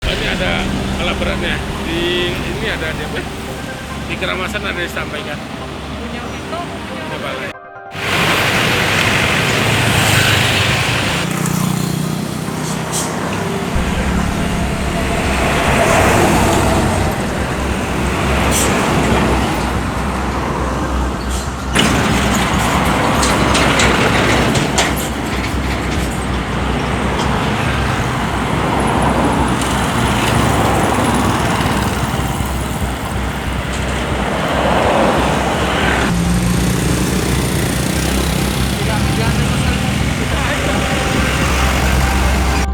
Ini ada alat beratnya. Ini ada di apa? Di Keramasan ada disampaikan. Coba lihat.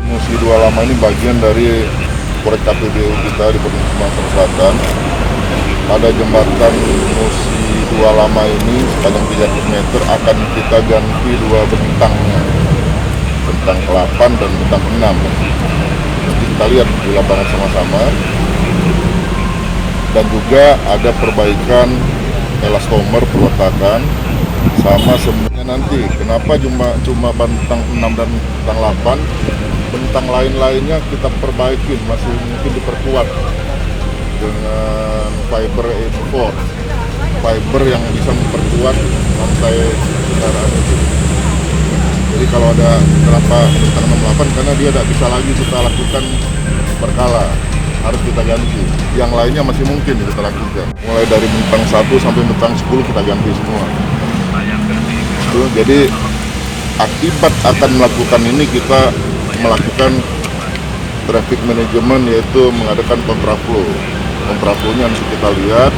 Musi Dua Lama ini bagian dari proyek KPBU kita di Provinsi Sumatera Selatan. Pada jembatan Musi Dua Lama ini sepanjang 300 meter akan kita ganti dua bentangnya, bentang ke-8 dan bentang ke-6. Nanti kita lihat di lapangan sama-sama. Dan juga ada perbaikan elastomer peletakan sama sebenarnya nanti. Kenapa cuma bentang 6 dan bentang 8? Bentang lain-lainnya kita perbaikin, masih mungkin diperkuat dengan fiber 84, fiber yang bisa memperkuat rantai kendaraan itu. Jadi kalau ada kenapa bentang 68, karena dia tidak bisa lagi kita lakukan berkala, harus kita ganti. Yang lainnya masih mungkin kita lakukan. Mulai dari bentang 1 sampai bentang 10 kita ganti semua. Itu, jadi akibat akan melakukan ini kita melakukan traffic management, yaitu mengadakan kontraflow. Kontraflow-nya nanti kita lihat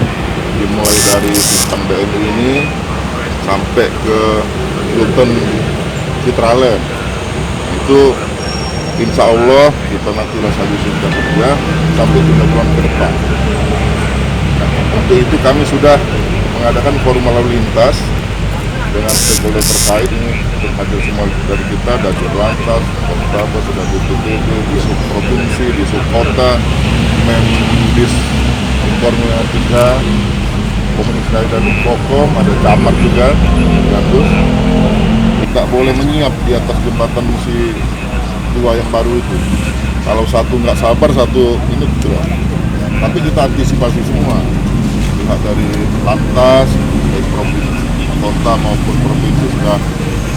dimulai dari simpang BNI ini sampai ke Hilton Citraland. Itu insya Allah kita nanti lagi sudah kerja sampai 3 bulan ke depan. Nah, untuk itu kami sudah mengadakan forum lalu lintas dengan stakeholder terkait. Ini berhasil semua dari kita, dari Lantas, Poltaba, sudah BPBD, di sub provinsi, di sub kota, Mendies Informal 3, Komunikasi dan Kokom, ada camat juga, Gandus. Tidak boleh menyiap di atas jembatan Musi Dua yang baru itu. Kalau satu nggak sabar, satu ini gitu lah. Tapi kita antisipasi semua, pihak dari Lantas, dari provinsi kota maupun provinsi sudah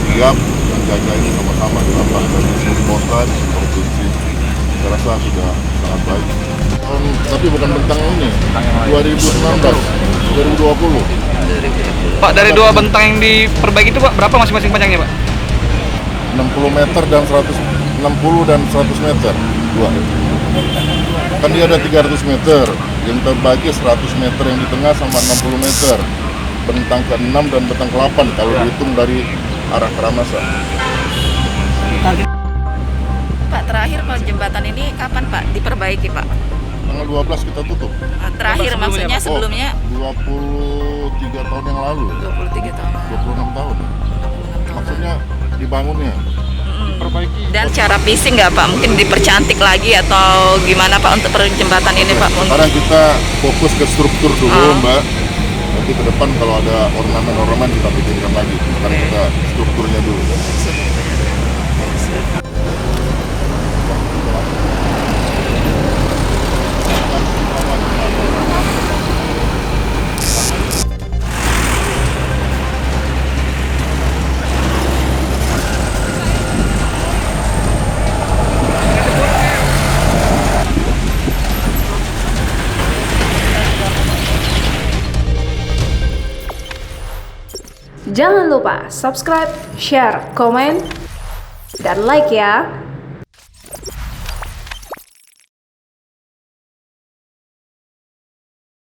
siap menjaga ini sama-sama di lapangan, dari kota di provinsi. Saya rasa sudah sangat baik. Tapi bukan bentang ini, 2019, 2020. Pak, dari dua bentang yang diperbaiki itu Pak, berapa masing-masing panjangnya Pak? 60 meter dan 160 dan 100 meter, dua. Kan dia ada 300 meter, yang terbagi 100 meter yang di tengah sama 60 meter. Bentang ke-6 dan bentang ke-8 kalau dihitung dari arah Keramasan. Pak, terakhir kalau jembatan ini kapan Pak diperbaiki Pak? Tanggal 12 kita tutup. Terakhir maksudnya sebelumnya? 23 tahun yang lalu. 23 tahun. 26 tahun. Maksudnya dibangunnya. Perbaiki. Dan cara fisik nggak Pak? Mungkin dipercantik lagi atau gimana Pak untuk jembatan ini Pak? Sekarang kita fokus ke struktur dulu Mbak. Nanti ke depan kalau ada ornamen-ornamen kita pikirkan lagi. Sekarang kita strukturnya dulu. Jangan lupa subscribe, share, komen, dan like ya.